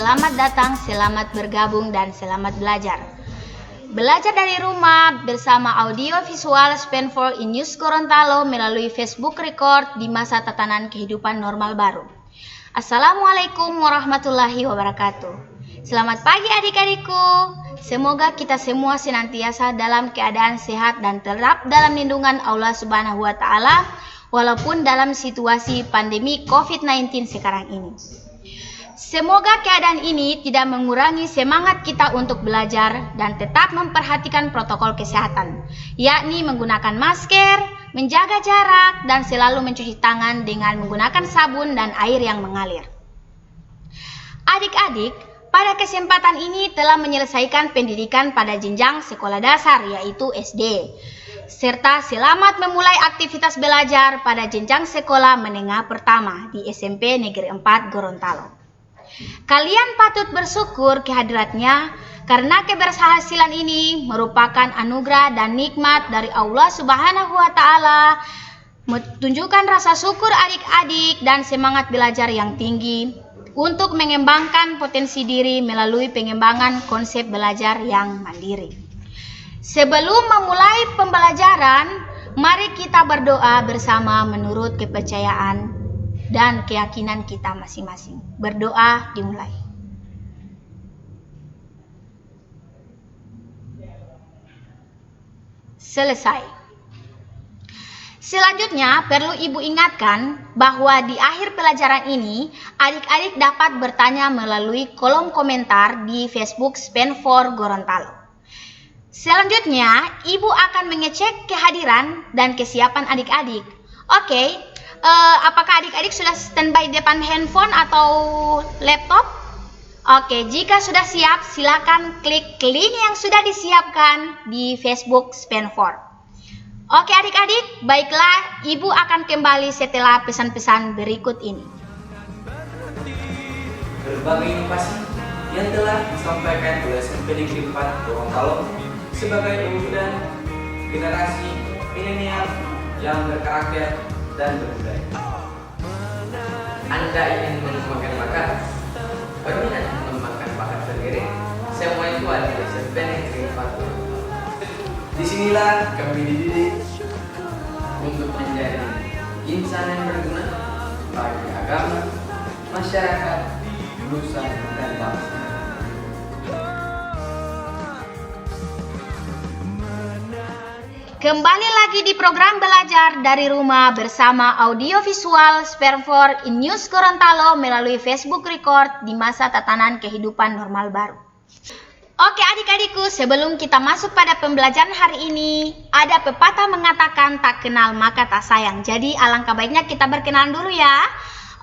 selamat datang, selamat bergabung, dan selamat belajar. Belajar dari rumah bersama audio visual Spenfor in News Gorontalo melalui Facebook Record di masa tatanan kehidupan normal baru. Assalamualaikum warahmatullahi wabarakatuh. Selamat pagi adik-adikku. Semoga kita semua senantiasa dalam keadaan sehat dan tetap dalam lindungan Allah Subhanahu wa taala walaupun dalam situasi pandemi COVID-19 sekarang ini. Semoga keadaan ini tidak mengurangi semangat kita untuk belajar dan tetap memperhatikan protokol kesehatan, yakni menggunakan masker, menjaga jarak, dan selalu mencuci tangan dengan menggunakan sabun dan air yang mengalir. Adik-adik, pada kesempatan ini telah menyelesaikan pendidikan pada jenjang sekolah dasar yaitu SD, serta selamat memulai aktivitas belajar pada jenjang sekolah menengah pertama di SMP Negeri 4 Gorontalo. Kalian patut bersyukur kehadiratnya karena keberhasilan ini merupakan anugerah dan nikmat dari Allah Subhanahu wa taala. Tunjukkan rasa syukur adik-adik dan semangat belajar yang tinggi untuk mengembangkan potensi diri melalui pengembangan konsep belajar yang mandiri. Sebelum memulai pembelajaran, mari kita berdoa bersama menurut kepercayaan dan keyakinan kita masing-masing. Berdoa dimulai. Selesai. Selanjutnya, perlu Ibu ingatkan bahwa di akhir pelajaran ini, adik-adik dapat bertanya melalui kolom komentar di Facebook Spenfor Gorontalo. Selanjutnya, Ibu akan mengecek kehadiran dan kesiapan adik-adik. Oke, apakah adik-adik sudah standby depan handphone atau laptop? Oke, jika sudah siap, silakan klik link yang sudah disiapkan di Facebook Spenfor. Oke adik-adik, baiklah, Ibu akan kembali setelah pesan-pesan berikut ini. Berbagai inovasi yang telah disampaikan oleh SMP Negeri 4 Gorontalo sebagai wujud generasi milenial yang berkarakter dan berbudaya. Anda ingin mengembangkan bakat, berminat mengembangkan bakat sendiri, semua itu ada di SMP Negeri 4 Gorontalo. Disinilah kami dididik untuk menjadi insan yang berguna bagi agama, masyarakat, nusa, dan bangsa. Kembali lagi di program belajar dari rumah bersama audio visual Spenfor in News Gorontalo melalui Facebook Record di masa tatanan kehidupan normal baru. Oke adik-adikku, sebelum kita masuk pada pembelajaran hari ini, ada pepatah mengatakan tak kenal maka tak sayang. Jadi alangkah baiknya kita berkenalan dulu ya.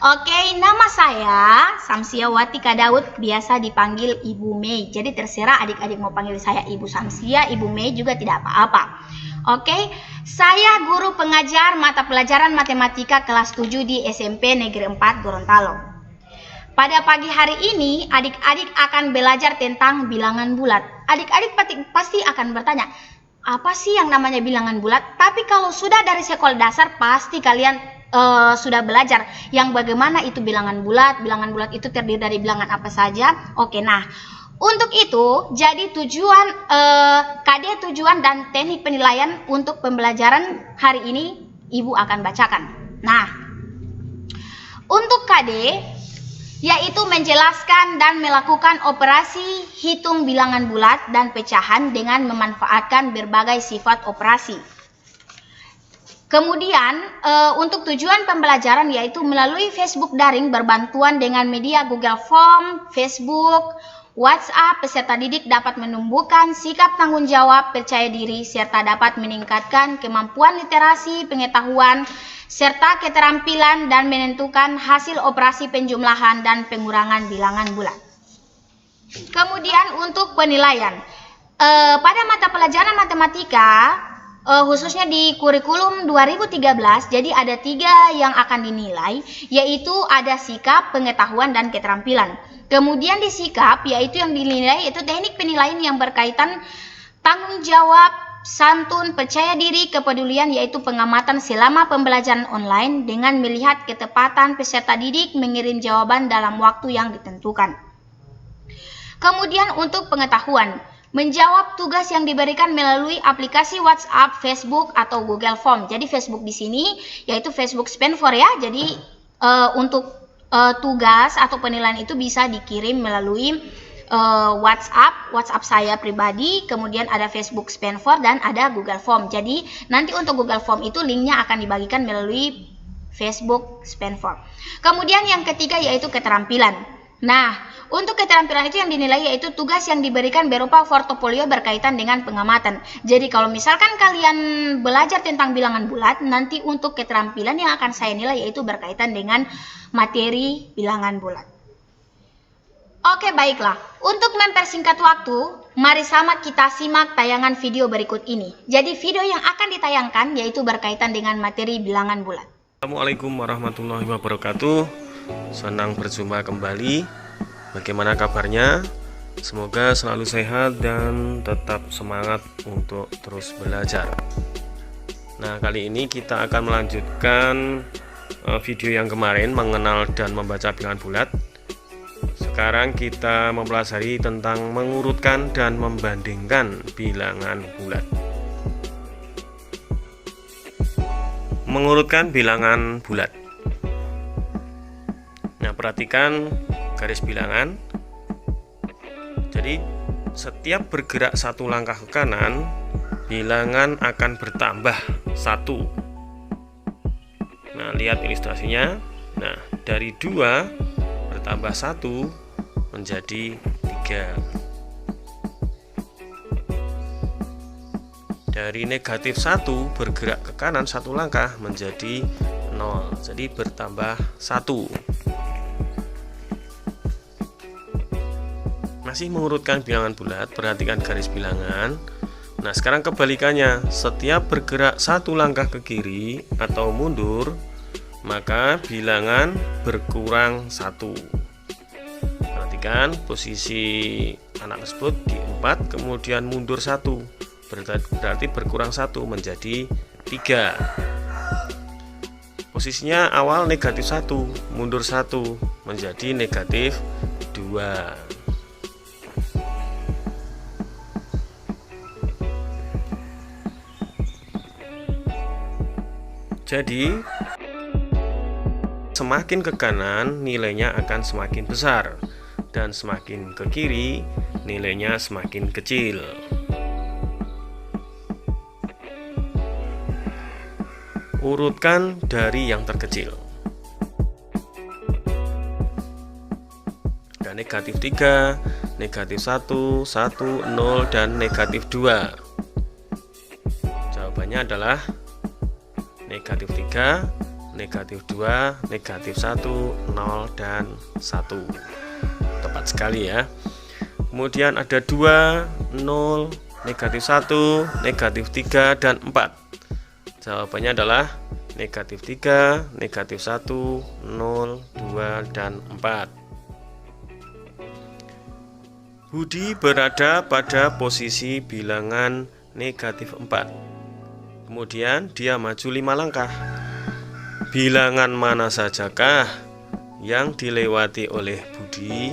Oke, nama saya Samsia Wati Kadaud, biasa dipanggil Ibu Mei. Jadi terserah adik-adik mau panggil saya Ibu Samsia, Ibu Mei juga tidak apa-apa. Oke, saya guru pengajar mata pelajaran matematika kelas 7 di SMP Negeri 4 Gorontalo. Pada pagi hari ini, adik-adik akan belajar tentang bilangan bulat. Adik-adik pasti akan bertanya, apa sih yang namanya bilangan bulat? Tapi kalau sudah dari sekolah dasar, pasti kalian sudah belajar yang bagaimana itu bilangan bulat. Bilangan bulat itu terdiri dari bilangan apa saja. Oke, nah untuk itu, jadi tujuan dan teknik penilaian untuk pembelajaran hari ini Ibu akan bacakan. Nah, untuk KD, yaitu menjelaskan dan melakukan operasi hitung bilangan bulat dan pecahan dengan memanfaatkan berbagai sifat operasi. Kemudian, untuk tujuan pembelajaran yaitu melalui Facebook daring berbantuan dengan media Google Form, Facebook, WhatsApp, peserta didik dapat menumbuhkan sikap tanggung jawab, percaya diri, serta dapat meningkatkan kemampuan literasi, pengetahuan, serta keterampilan dan menentukan hasil operasi penjumlahan dan pengurangan bilangan bulat. Kemudian untuk penilaian, pada mata pelajaran matematika, khususnya di kurikulum 2013, jadi ada 3 yang akan dinilai, yaitu ada sikap, pengetahuan, dan keterampilan. Kemudian di sikap, yaitu yang dinilai yaitu teknik penilaian yang berkaitan tanggung jawab, santun, percaya diri, kepedulian, yaitu pengamatan selama pembelajaran online dengan melihat ketepatan peserta didik mengirim jawaban dalam waktu yang ditentukan. Kemudian untuk pengetahuan, menjawab tugas yang diberikan melalui aplikasi WhatsApp, Facebook, atau Google Form. Jadi Facebook di sini yaitu Facebook Spenfor ya. Jadi untuk tugas atau penilaian itu bisa dikirim melalui WhatsApp saya pribadi, kemudian ada Facebook Spenfor dan ada Google Form. Jadi nanti untuk Google Form itu linknya akan dibagikan melalui Facebook Spenfor. Kemudian yang ketiga yaitu keterampilan. Nah, untuk keterampilan itu yang dinilai yaitu tugas yang diberikan berupa portofolio berkaitan dengan pengamatan. Jadi kalau misalkan kalian belajar tentang bilangan bulat, nanti untuk keterampilan yang akan saya nilai yaitu berkaitan dengan materi bilangan bulat. Oke, baiklah. Untuk mempersingkat waktu, mari sama kita simak tayangan video berikut ini. Jadi video yang akan ditayangkan yaitu berkaitan dengan materi bilangan bulat. Assalamualaikum warahmatullahi wabarakatuh. Senang berjumpa kembali. Bagaimana kabarnya? Semoga selalu sehat dan tetap semangat untuk terus belajar. Nah, kali ini kita akan melanjutkan video yang kemarin mengenal dan membaca bilangan bulat. Sekarang kita mempelajari tentang mengurutkan dan membandingkan bilangan bulat. Mengurutkan bilangan bulat. Nah, perhatikan garis bilangan. Jadi setiap bergerak satu langkah ke kanan, bilangan akan bertambah 1. Nah, lihat ilustrasinya. Nah, dari 2 bertambah 1 menjadi 3. Dari negatif 1 bergerak ke kanan 1 langkah menjadi 0. Jadi bertambah 1. Masih mengurutkan bilangan bulat, perhatikan garis bilangan. Nah, sekarang kebalikannya, setiap bergerak 1 langkah ke kiri atau mundur, maka bilangan berkurang 1. Perhatikan posisi anak tersebut di 4, kemudian mundur 1, berarti berkurang 1 menjadi 3. Posisinya awal negatif 1, mundur 1 menjadi negatif 2. Jadi semakin ke kanan nilainya akan semakin besar, dan semakin ke kiri nilainya semakin kecil. Urutkan dari yang terkecil. Ada negatif 3, negatif 1, 1, 0, dan negatif 2. Jawabannya adalah negatif 3, negatif 2, negatif 1, 0, dan 1. Tepat sekali ya. Kemudian ada 2, 0, negatif 1, negatif 3, dan 4. Jawabannya adalah negatif 3, negatif 1, 0, 2, dan 4. Budi berada pada posisi bilangan negatif 4. Kemudian dia maju 5 langkah. Bilangan mana sajakah yang dilewati oleh Budi?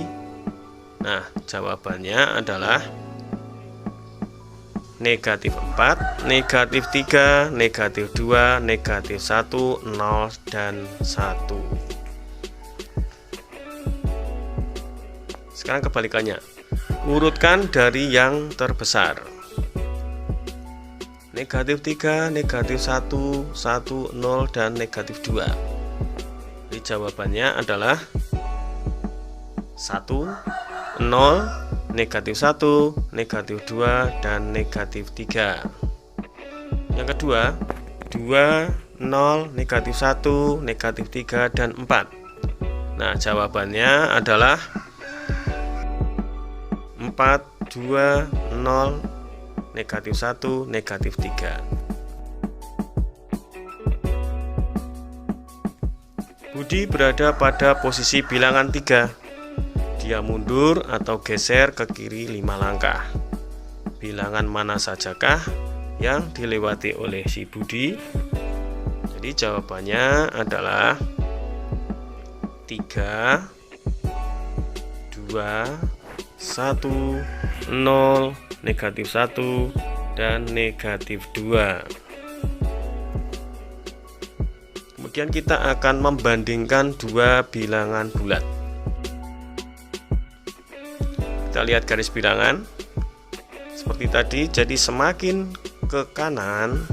Nah, jawabannya adalah negatif 4, negatif 3, negatif 2, negatif 1, 0, dan 1. Sekarang kebalikannya. Urutkan dari yang terbesar. Negatif 3, negatif 1, 1, 0, dan negatif 2. Jadi jawabannya adalah 1, 0, negatif 1, negatif 2, dan negatif 3. Yang kedua, 2, 0, negatif 1, negatif 3, dan 4. Nah, jawabannya adalah 4, 2, 0, negatif 1, negatif 3. Budi berada pada posisi bilangan 3. Dia mundur atau geser ke kiri 5 langkah. Bilangan mana sajakah yang dilewati oleh si Budi? Jadi jawabannya adalah 3, 2, 1, 0, negatif 1, dan negatif 2. Kemudian kita akan membandingkan dua bilangan bulat. Kita lihat garis bilangan seperti tadi, jadi semakin ke kanan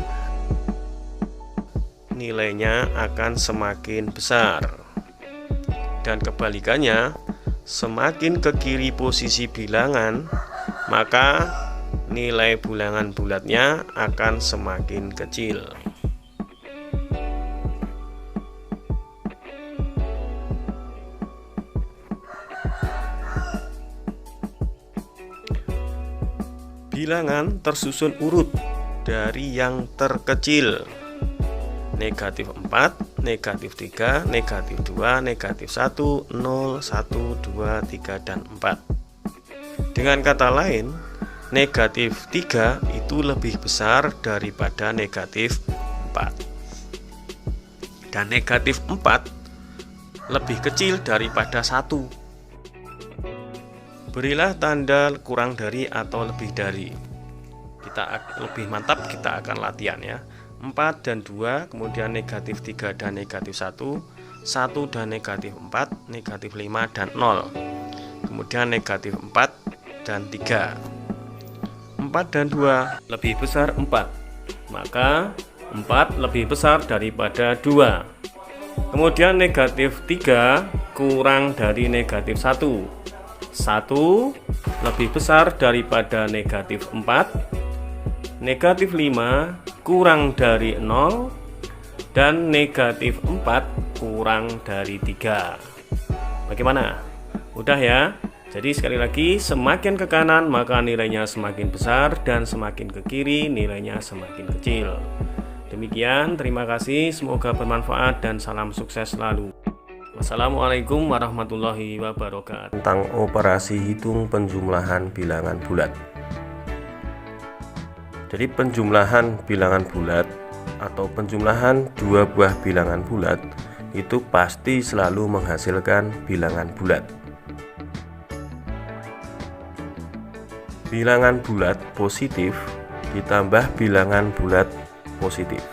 nilainya akan semakin besar, dan kebalikannya, semakin ke kiri posisi bilangan maka nilai bilangan bulatnya akan semakin kecil. Bilangan tersusun urut dari yang terkecil. Negatif 4, negatif 3, negatif 2, negatif 1, 0, 1, 2, 3, dan 4. Dengan kata lain, negatif 3 itu lebih besar daripada negatif 4. Dan negatif 4 lebih kecil daripada 1. Berilah tanda kurang dari atau lebih dari. Kita lebih mantap, kita akan latihan ya. 4 dan 2, kemudian negatif 3 dan negatif 1, 1 dan negatif 4, negatif 5 dan 0. Kemudian negatif 4 dan 3. 4 dan 2 lebih besar 4, maka 4 lebih besar daripada 2. Kemudian negatif 3 kurang dari negatif 1. 1 lebih besar daripada negatif 4, negatif 5 kurang dari 0, dan negatif 4 kurang dari 3. Bagaimana? Mudah ya? Jadi sekali lagi, semakin ke kanan maka nilainya semakin besar, dan semakin ke kiri nilainya semakin kecil. Demikian, terima kasih, semoga bermanfaat dan salam sukses selalu. Wassalamualaikum warahmatullahi wabarakatuh. Tentang operasi hitung penjumlahan bilangan bulat. Jadi penjumlahan bilangan bulat atau penjumlahan dua buah bilangan bulat itu pasti selalu menghasilkan bilangan bulat. Bilangan bulat positif ditambah bilangan bulat positif.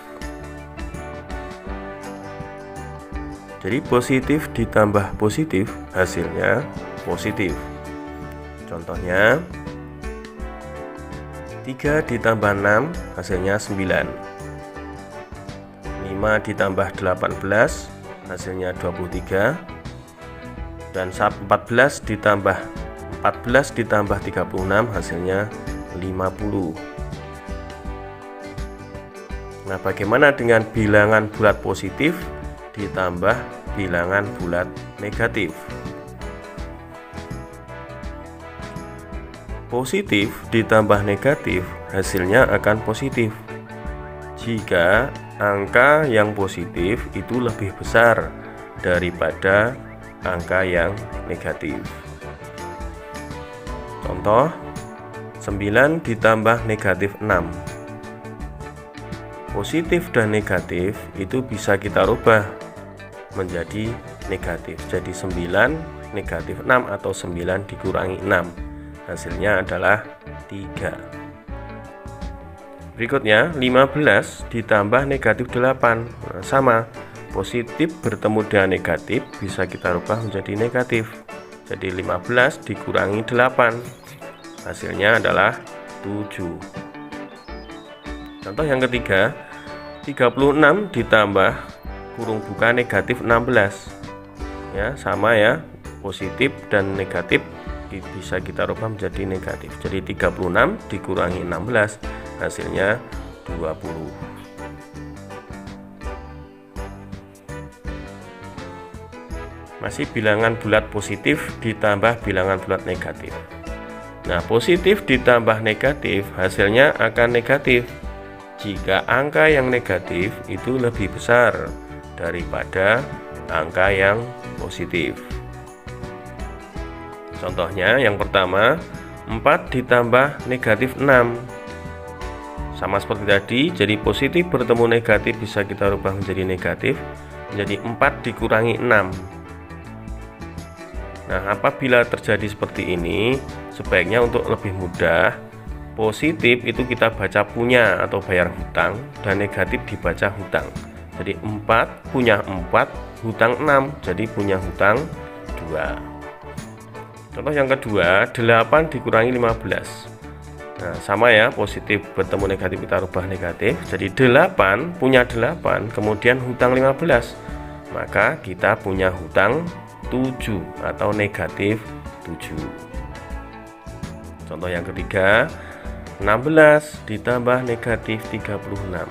Jadi positif ditambah positif hasilnya positif. Contohnya 3 ditambah 6 hasilnya 9. 5 ditambah 18 hasilnya 23. Dan 14 ditambah 36 hasilnya 50. Nah, bagaimana dengan bilangan bulat positif ditambah bilangan bulat negatif? Positif ditambah negatif hasilnya akan positif jika angka yang positif itu lebih besar daripada angka yang negatif. Contoh 9 ditambah negatif 6. Positif dan negatif itu bisa kita rubah menjadi negatif. Jadi 9 negatif 6 atau 9 dikurangi 6. Hasilnya adalah 3. Berikutnya 15 ditambah negatif 8. Nah, sama, positif bertemu dengan negatif bisa kita rubah menjadi negatif. Jadi 15 dikurangi 8. Hasilnya adalah 7. Contoh yang ketiga, 36 ditambah kurung buka negatif 16. Ya, sama ya, positif dan negatif bisa kita rubah menjadi negatif. Jadi 36 dikurangi 16 hasilnya 20. Masih bilangan bulat positif ditambah bilangan bulat negatif. Nah, positif ditambah negatif hasilnya akan negatif jika angka yang negatif itu lebih besar daripada angka yang positif. Contohnya yang pertama, 4 ditambah negatif 6. Sama seperti tadi, jadi positif bertemu negatif bisa kita rubah menjadi negatif, menjadi 4 dikurangi 6. Nah, apabila terjadi seperti ini, sebaiknya untuk lebih mudah, positif itu kita baca punya atau bayar hutang, dan negatif dibaca hutang. Jadi 4 punya 4, hutang 6, jadi punya hutang 2. Contoh yang kedua, 8 dikurangi 15. Nah, sama ya, positif bertemu negatif kita rubah negatif. Jadi 8 punya 8, kemudian hutang 15. Maka kita punya hutang 7 atau negatif 7. Contoh yang ketiga, 16 ditambah negatif 36.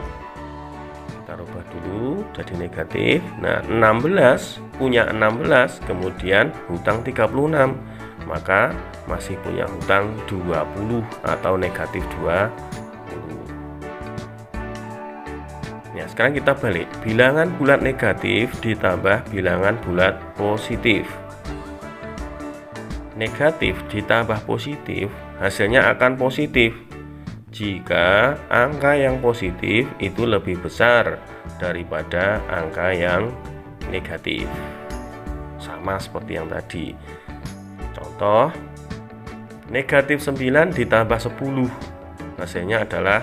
Kita rubah dulu jadi negatif. Nah, 16 punya 16, kemudian hutang 36. Maka masih punya hutang 20 atau negatif 20. Ya, sekarang kita balik. Bilangan bulat negatif ditambah bilangan bulat positif. Negatif ditambah positif, hasilnya akan positif jika angka yang positif itu lebih besar daripada angka yang negatif. Sama seperti yang tadi. Contoh, negatif 9 ditambah 10, hasilnya adalah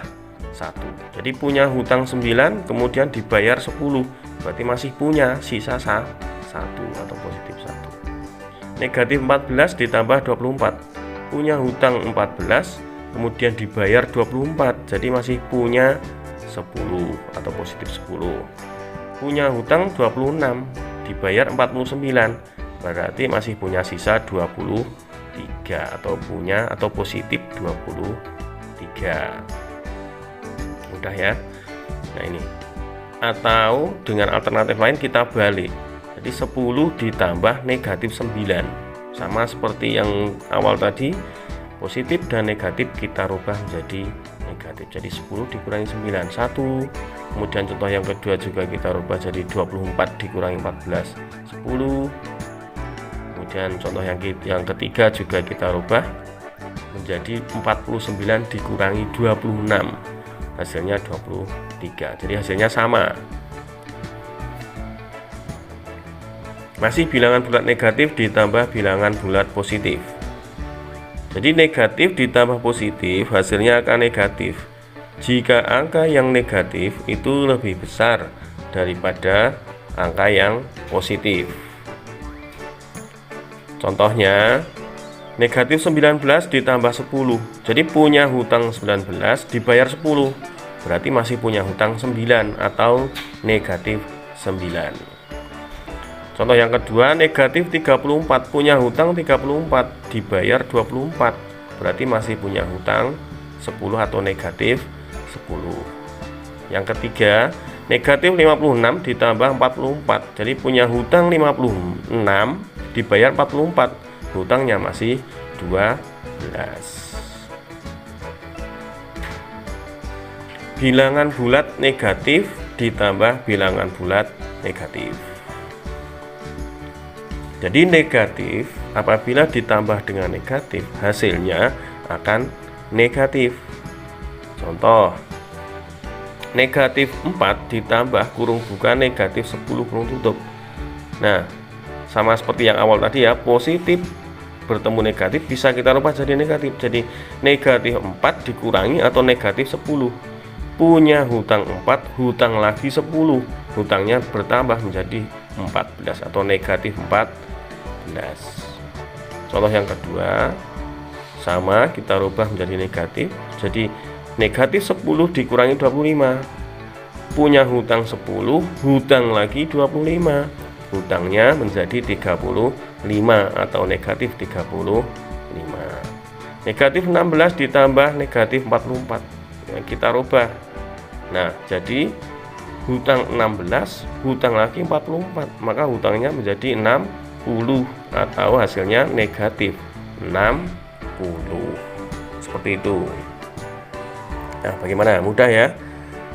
1. Jadi punya hutang 9, kemudian dibayar 10, berarti masih punya sisa 1 atau positif 1. Negatif 14 ditambah 24, punya hutang 14, kemudian dibayar 24, jadi masih punya 10 atau positif 10. Punya hutang 26, dibayar 49, berarti masih punya sisa 23 atau punya atau positif 23. Mudah ya. Nah ini. Atau dengan alternatif lain kita balik. Jadi 10 ditambah negatif 9. Sama seperti yang awal tadi, positif dan negatif kita rubah menjadi negatif. Jadi 10 dikurangi 9, 1. Kemudian contoh yang kedua juga kita rubah jadi 24 dikurangi 14, 10. Kemudian contoh yang ketiga juga kita rubah menjadi 49 dikurangi 26, hasilnya 23. Jadi hasilnya sama. Masih bilangan bulat negatif ditambah bilangan bulat positif. Jadi negatif ditambah positif, hasilnya akan negatif jika angka yang negatif itu lebih besar daripada angka yang positif. Contohnya, negatif 19 ditambah 10. Jadi punya hutang 19 dibayar 10. Berarti masih punya hutang 9 atau negatif 9. Contoh yang kedua, negatif 34, punya hutang 34 dibayar 24. Berarti masih punya hutang 10 atau negatif 10. Yang ketiga, negatif 56 ditambah 44. Jadi punya hutang 56 dibayar 44, hutangnya masih 12. Bilangan bulat negatif ditambah bilangan bulat negatif. Jadi negatif apabila ditambah dengan negatif, hasilnya akan negatif. Contoh, negatif 4 ditambah kurung buka negatif 10 kurung tutup. Nah, sama seperti yang awal tadi ya, positif bertemu negatif bisa kita rubah jadi negatif. Jadi negatif 4 dikurangi atau negatif 10. Punya hutang 4, hutang lagi 10, hutangnya bertambah menjadi 14 atau negatif 14. Contoh yang kedua, sama kita rubah menjadi negatif. Jadi negatif 10 dikurangi 25. Punya hutang 10, hutang lagi 25. Hutangnya menjadi 35 atau negatif 35. Negatif 16 ditambah negatif 44. Nah, kita rubah. Nah, jadi hutang 16, hutang lagi 44, maka hutangnya menjadi 60 atau hasilnya negatif 60. Seperti itu. Nah, bagaimana? Mudah ya?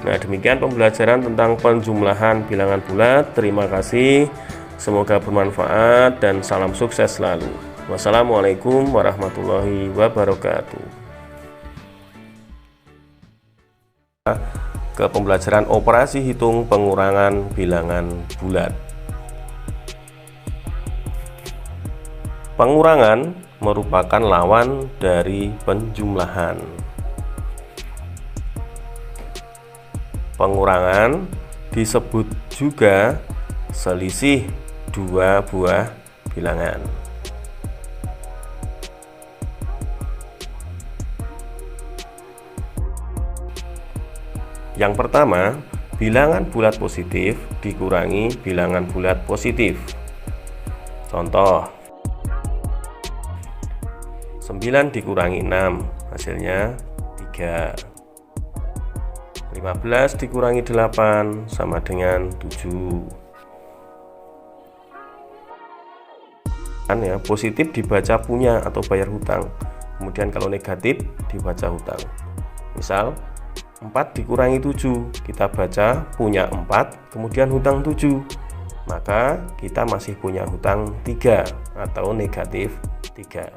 Nah, demikian pembelajaran tentang penjumlahan bilangan bulat. Terima kasih. Semoga bermanfaat dan salam sukses selalu. Wassalamualaikum warahmatullahi wabarakatuh. Ke pembelajaran operasi hitung pengurangan bilangan bulat. Pengurangan merupakan lawan dari penjumlahan. Pengurangan disebut juga selisih dua buah bilangan. Yang pertama, bilangan bulat positif dikurangi bilangan bulat positif. Contoh, 9 dikurangi 6 hasilnya 3. 15 dikurangi 8 sama dengan 7. Ya, positif dibaca punya atau bayar hutang. Kemudian kalau negatif dibaca hutang. Misal 4 dikurangi 7, kita baca punya 4, kemudian hutang 7. Maka kita masih punya hutang 3 atau negatif 3.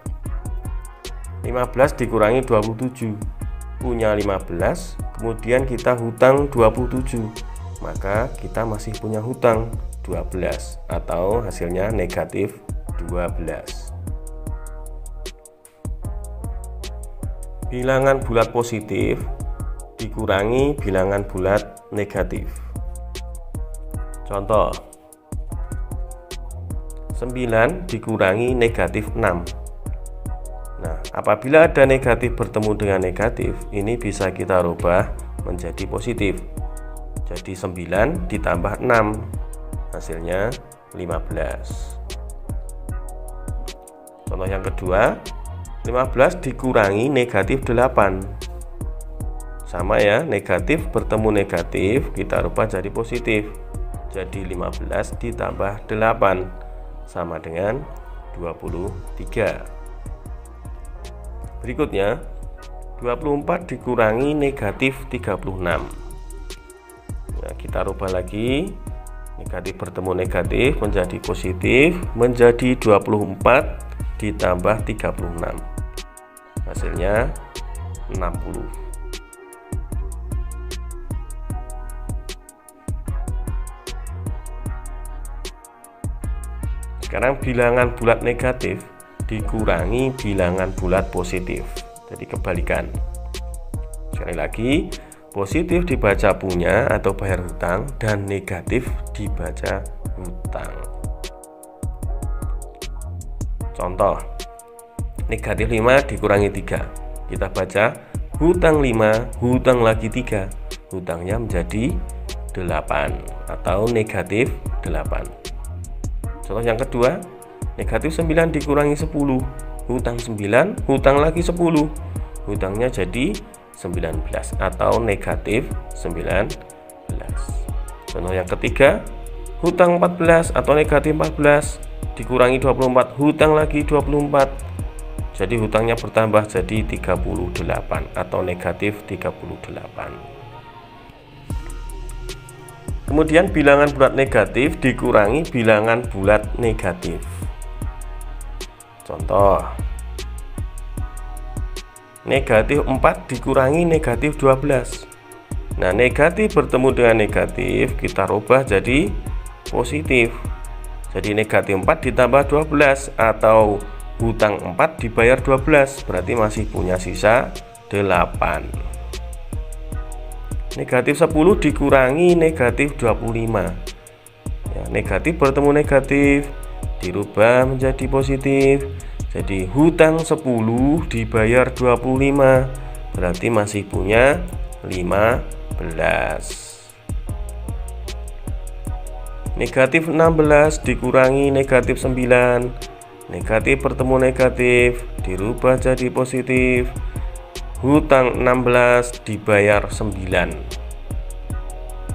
15 dikurangi 27, punya 15, kemudian kita hutang 27. Maka kita masih punya hutang 12 atau hasilnya negatif 12. Bilangan bulat positif dikurangi bilangan bulat negatif. Contoh, 9 dikurangi negatif 6. Nah, apabila ada negatif bertemu dengan negatif, ini bisa kita rubah menjadi positif. Jadi 9 ditambah 6 hasilnya 15. Contoh yang kedua, 15 dikurangi negatif 8. Sama ya, negatif bertemu negatif kita rubah jadi positif. Jadi 15 ditambah 8 sama dengan 23. Berikutnya, 24 dikurangi negatif 36. Nah, kita rubah lagi. Negatif bertemu negatif menjadi positif, menjadi 24 ditambah 36. Hasilnya 60. Sekarang bilangan bulat negatif dikurangi bilangan bulat positif. Jadi kebalikan. Sekali lagi, positif dibaca punya atau bayar hutang dan negatif dibaca hutang. Contoh, negatif 5 dikurangi 3. Kita baca hutang 5, hutang lagi 3. Hutangnya menjadi 8 atau negatif 8. Contoh yang kedua, negatif 9 dikurangi 10. Hutang 9, hutang lagi 10. Hutangnya jadi 19 atau negatif 19. Contoh yang ketiga, hutang 14 atau negatif 14 dikurangi 24, hutang lagi 24. Jadi hutangnya bertambah jadi 38 atau negatif 38. Kemudian bilangan bulat negatif dikurangi bilangan bulat negatif. Contoh, negatif 4 dikurangi negatif 12. Nah, negatif bertemu dengan negatif kita rubah jadi positif. Jadi negatif 4 ditambah 12 atau hutang 4 dibayar 12, berarti masih punya sisa 8. Negatif 10 dikurangi negatif 25. Ya, negatif bertemu negatif dirubah menjadi positif. Jadi hutang 10 dibayar 25, berarti masih punya 15. Negatif 16 dikurangi negatif 9. Negatif bertemu negatif dirubah jadi positif. Hutang 16 dibayar 9.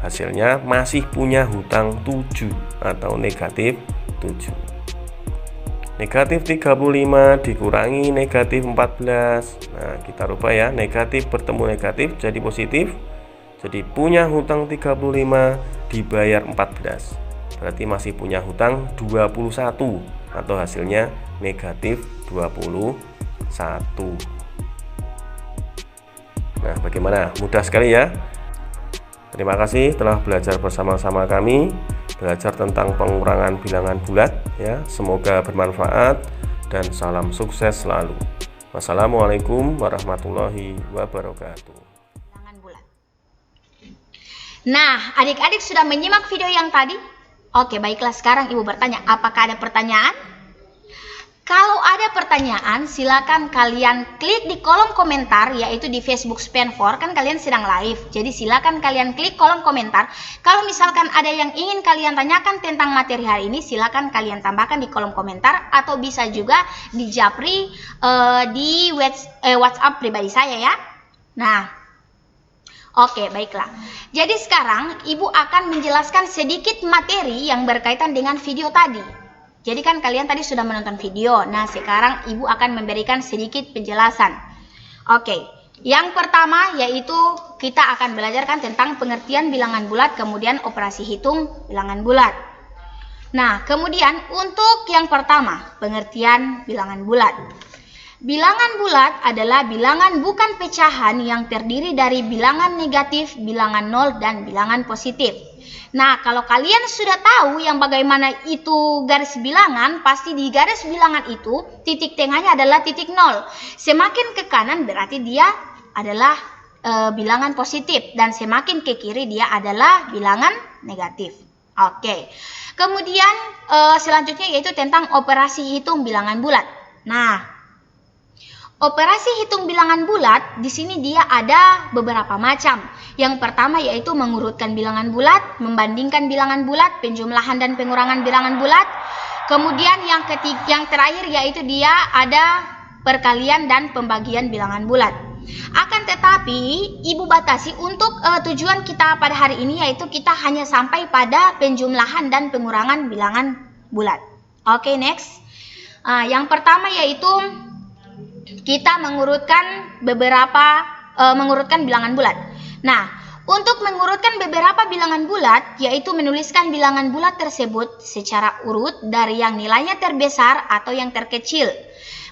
Hasilnya masih punya hutang 7 atau negatif 7. Negatif 35 dikurangi negatif 14. Nah, kita rubah ya, negatif bertemu negatif jadi positif. Jadi punya hutang 35 dibayar 14. Berarti masih punya hutang 21 atau hasilnya negatif 21. Nah, bagaimana? Mudah sekali ya. Terima kasih telah belajar bersama-sama kami, belajar tentang pengurangan bilangan bulat ya. Semoga bermanfaat dan salam sukses selalu. Wassalamualaikum warahmatullahi wabarakatuh. Bilangan bulat. Nah, adik-adik sudah menyimak video yang tadi? Oke, baiklah, sekarang Ibu bertanya, apakah ada pertanyaan? Kalau ada pertanyaan, silakan kalian klik di kolom komentar, yaitu di Facebook Spenfor, kan kalian sedang live. Jadi silakan kalian klik kolom komentar. Kalau misalkan ada yang ingin kalian tanyakan tentang materi hari ini, silakan kalian tambahkan di kolom komentar, atau bisa juga di japri di WhatsApp pribadi saya ya. Nah, oke, baiklah. Jadi sekarang Ibu akan menjelaskan sedikit materi yang berkaitan dengan video tadi. Jadi kan kalian tadi sudah menonton video. Nah, sekarang Ibu akan memberikan sedikit penjelasan. Oke, yang pertama yaitu kita akan belajarkan tentang pengertian bilangan bulat, kemudian operasi hitung bilangan bulat. Nah, kemudian untuk yang pertama, pengertian bilangan bulat. Bilangan bulat adalah bilangan bukan pecahan yang terdiri dari bilangan negatif, bilangan nol, dan bilangan positif. Nah, kalau kalian sudah tahu yang bagaimana itu garis bilangan, pasti di garis bilangan itu titik tengahnya adalah titik nol. Semakin ke kanan berarti dia adalah bilangan positif, dan semakin ke kiri dia adalah bilangan negatif. Oke. Kemudian selanjutnya yaitu tentang operasi hitung bilangan bulat. Nah, operasi hitung bilangan bulat, di sini dia ada beberapa macam. Yang pertama yaitu mengurutkan bilangan bulat, membandingkan bilangan bulat, penjumlahan dan pengurangan bilangan bulat. Kemudian yang terakhir yaitu dia ada perkalian dan pembagian bilangan bulat. Akan tetapi, Ibu batasi untuk tujuan kita pada hari ini yaitu kita hanya sampai pada penjumlahan dan pengurangan bilangan bulat. Oke, next. Yang pertama yaitu kita mengurutkan bilangan bulat. Nah, untuk mengurutkan beberapa bilangan bulat, yaitu menuliskan bilangan bulat tersebut secara urut dari yang nilainya terbesar atau yang terkecil.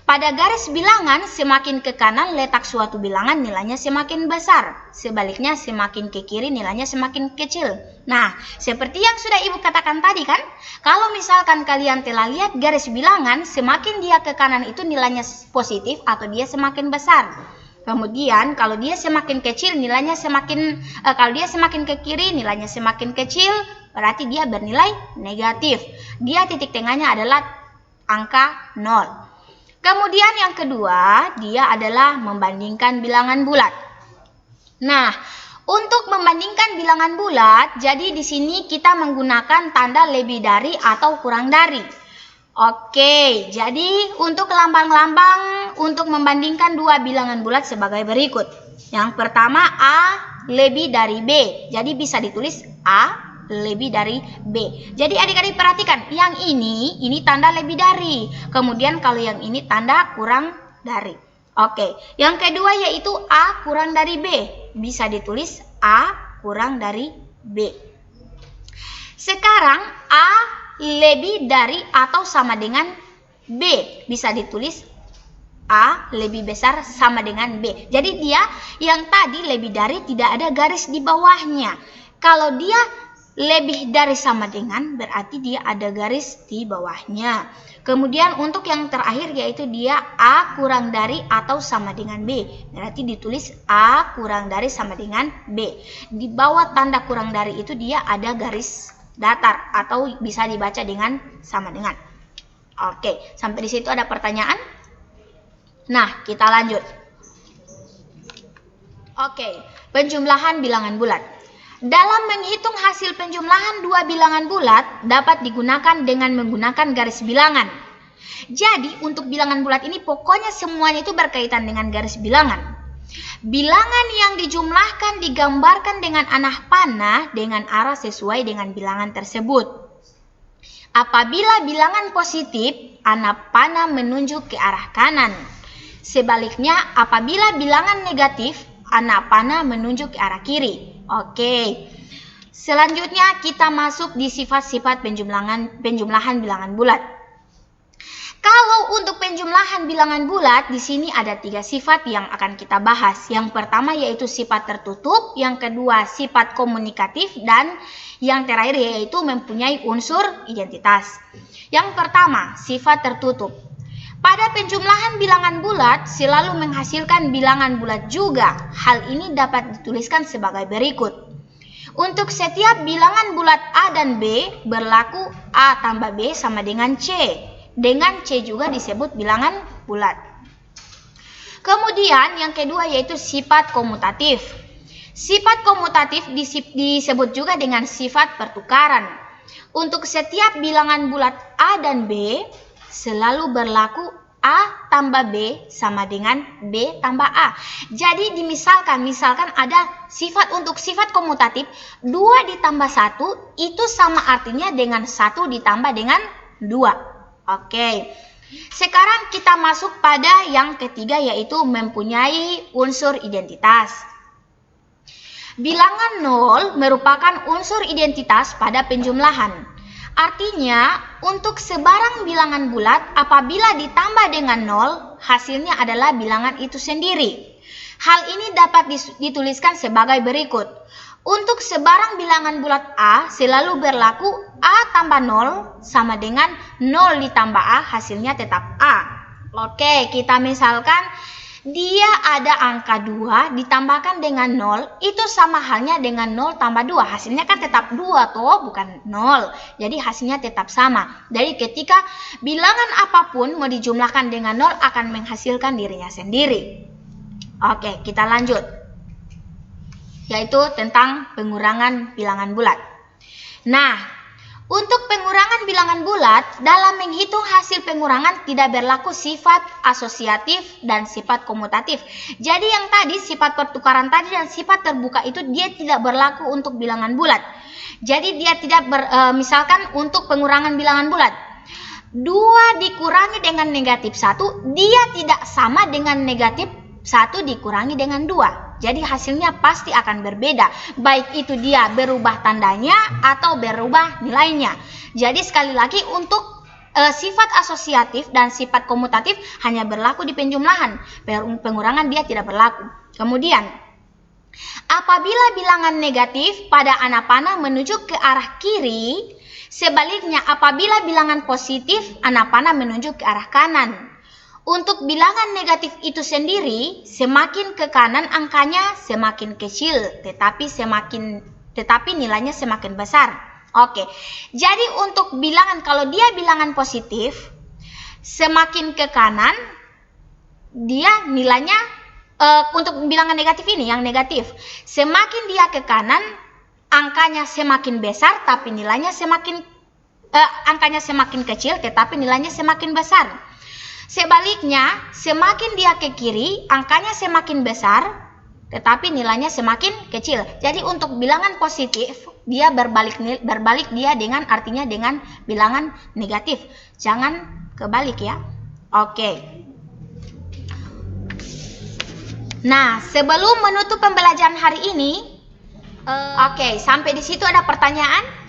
Pada garis bilangan, semakin ke kanan letak suatu bilangan nilainya semakin besar. Sebaliknya, semakin ke kiri nilainya semakin kecil. Nah, seperti yang sudah Ibu katakan tadi kan, kalau misalkan kalian telah lihat garis bilangan, semakin dia ke kanan itu nilainya positif atau dia semakin besar. Kemudian, kalau dia semakin kecil nilainya kalau dia semakin ke kiri nilainya semakin kecil, berarti dia bernilai negatif. Dia titik tengahnya adalah angka 0. Kemudian yang kedua, dia adalah membandingkan bilangan bulat. Nah, untuk membandingkan bilangan bulat, jadi di sini kita menggunakan tanda lebih dari atau kurang dari. Oke, jadi untuk lambang-lambang untuk membandingkan dua bilangan bulat sebagai berikut. Yang pertama, A lebih dari B. Jadi bisa ditulis A lebih dari B. Jadi adik-adik perhatikan, yang ini tanda lebih dari. Kemudian kalau yang ini tanda kurang dari. Oke, yang kedua yaitu A kurang dari B. Bisa ditulis A kurang dari B. Sekarang A lebih dari atau sama dengan B. Bisa ditulis A lebih besar sama dengan B. Jadi dia yang tadi lebih dari tidak ada garis di bawahnya. Kalau dia lebih dari sama dengan berarti dia ada garis di bawahnya. Kemudian untuk yang terakhir yaitu dia A kurang dari atau sama dengan B. Berarti ditulis A kurang dari sama dengan B. Di bawah tanda kurang dari itu dia ada garis datar atau bisa dibaca dengan sama dengan. Oke, sampai di situ ada pertanyaan? Nah, kita lanjut. Oke, penjumlahan bilangan bulat. Dalam menghitung hasil penjumlahan dua bilangan bulat dapat digunakan dengan menggunakan garis bilangan. Jadi untuk bilangan bulat ini pokoknya semuanya itu berkaitan dengan garis bilangan. Bilangan yang dijumlahkan digambarkan dengan arah panah dengan arah sesuai dengan bilangan tersebut. Apabila bilangan positif, arah panah menunjuk ke arah kanan. Sebaliknya, apabila bilangan negatif, arah panah menunjuk ke arah kiri. Oke. Selanjutnya kita masuk di sifat-sifat penjumlahan bilangan bulat. Kalau untuk penjumlahan bilangan bulat, di sini ada 3 sifat yang akan kita bahas. Yang pertama yaitu sifat tertutup, yang kedua sifat komunikatif, dan yang terakhir yaitu mempunyai unsur identitas. Yang pertama, sifat tertutup. Pada penjumlahan bilangan bulat selalu menghasilkan bilangan bulat juga. Hal ini dapat dituliskan sebagai berikut. Untuk setiap bilangan bulat A dan B berlaku A tambah B sama dengan C. Dengan C juga disebut bilangan bulat. Kemudian yang kedua yaitu sifat komutatif. Sifat komutatif disebut juga dengan sifat pertukaran. Untuk setiap bilangan bulat A dan B selalu berlaku A tambah B sama dengan B tambah A. Jadi misalkan ada untuk sifat komutatif 2 ditambah 1 itu sama artinya dengan 1 ditambah dengan 2. Oke. Sekarang kita masuk pada yang ketiga yaitu mempunyai unsur identitas. Bilangan 0 merupakan unsur identitas pada penjumlahan. Artinya, untuk sebarang bilangan bulat apabila ditambah dengan 0, hasilnya adalah bilangan itu sendiri. Hal ini dapat dituliskan sebagai berikut. Untuk sebarang bilangan bulat A selalu berlaku A tambah 0 sama dengan 0 ditambah A, hasilnya tetap A. Oke, kita misalkan dia ada angka 2 ditambahkan dengan 0, itu sama halnya dengan 0 tambah 2. Hasilnya kan tetap 2 toh, bukan 0. Jadi hasilnya tetap sama. Jadi ketika bilangan apapun mau dijumlahkan dengan 0 akan menghasilkan dirinya sendiri. Oke, kita lanjut. Yaitu tentang pengurangan bilangan bulat. Nah, untuk pengurangan bilangan bulat, dalam menghitung hasil pengurangan tidak berlaku sifat asosiatif dan sifat komutatif. Jadi yang tadi sifat pertukaran tadi dan sifat terbuka itu dia tidak berlaku untuk bilangan bulat. Jadi dia tidak misalkan untuk pengurangan bilangan bulat. 2 dikurangi dengan negatif 1, dia tidak sama dengan negatif 1 dikurangi dengan 2. Jadi hasilnya pasti akan berbeda, baik itu dia berubah tandanya atau berubah nilainya. Jadi sekali lagi untuk sifat asosiatif dan sifat komutatif hanya berlaku di penjumlahan, pengurangan dia tidak berlaku. Kemudian, apabila bilangan negatif pada anak panah menuju ke arah kiri, sebaliknya apabila bilangan positif anak panah menuju ke arah kanan. Untuk bilangan negatif itu sendiri, semakin ke kanan angkanya semakin kecil, tetapi nilainya semakin besar. Oke, jadi untuk bilangan, kalau dia bilangan positif, semakin ke kanan, dia nilainya, untuk bilangan negatif ini, yang negatif, semakin dia ke kanan, angkanya semakin besar, tapi nilainya angkanya semakin kecil, tetapi nilainya semakin besar. Sebaliknya, semakin dia ke kiri, angkanya semakin besar, tetapi nilainya semakin kecil. Jadi untuk bilangan positif, dia berbalik dia dengan artinya dengan bilangan negatif. Jangan kebalik ya. Oke. Nah, sebelum menutup pembelajaran hari ini, sampai di situ ada pertanyaan?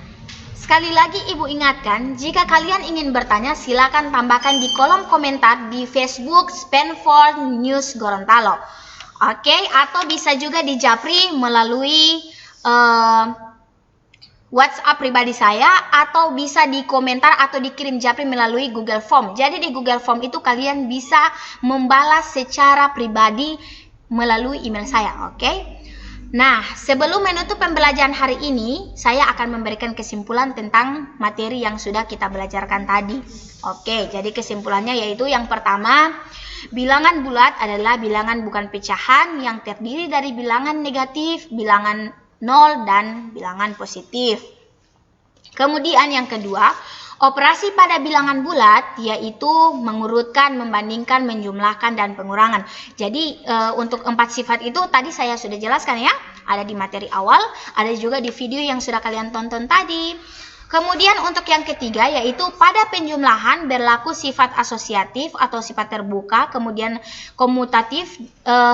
Sekali lagi Ibu ingatkan, jika kalian ingin bertanya silakan tambahkan di kolom komentar di Facebook Spenford News Gorontalo. Oke, atau bisa juga di japri melalui WhatsApp pribadi saya, atau bisa di komentar atau dikirim japri melalui Google Form. Jadi di Google Form itu kalian bisa membalas secara pribadi melalui email saya, oke? Nah, sebelum menutup pembelajaran hari ini, saya akan memberikan kesimpulan tentang materi yang sudah kita belajarkan tadi. Oke, jadi kesimpulannya yaitu yang pertama, bilangan bulat adalah bilangan bukan pecahan yang terdiri dari bilangan negatif, bilangan 0, dan bilangan positif. Kemudian yang kedua, operasi pada bilangan bulat yaitu mengurutkan, membandingkan, menjumlahkan, dan pengurangan. Jadi untuk 4 sifat itu tadi saya sudah jelaskan ya. Ada di materi awal, ada juga di video yang sudah kalian tonton tadi. Kemudian untuk yang ketiga yaitu pada penjumlahan berlaku sifat asosiatif atau sifat terbuka, kemudian komutatif,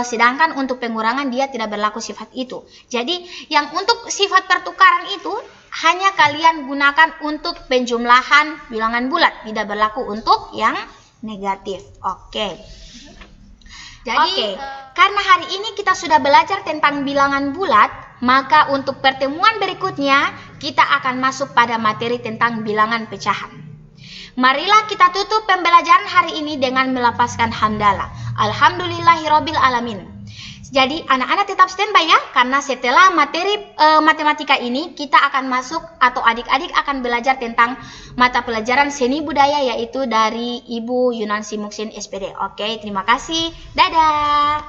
sedangkan untuk pengurangan dia tidak berlaku sifat itu. Jadi yang untuk sifat pertukaran itu hanya kalian gunakan untuk penjumlahan bilangan bulat, tidak berlaku untuk yang negatif. Oke. Jadi, karena hari ini kita sudah belajar tentang bilangan bulat, maka untuk pertemuan berikutnya kita akan masuk pada materi tentang bilangan pecahan. Marilah kita tutup pembelajaran hari ini dengan melafazkan hamdalah. Alhamdulillahirabbil alamin. Jadi anak-anak tetap standby ya, karena setelah materi matematika ini kita akan masuk atau adik-adik akan belajar tentang mata pelajaran seni budaya, yaitu dari Ibu Yunansi Muksin SPD. Oke, terima kasih. Dadah.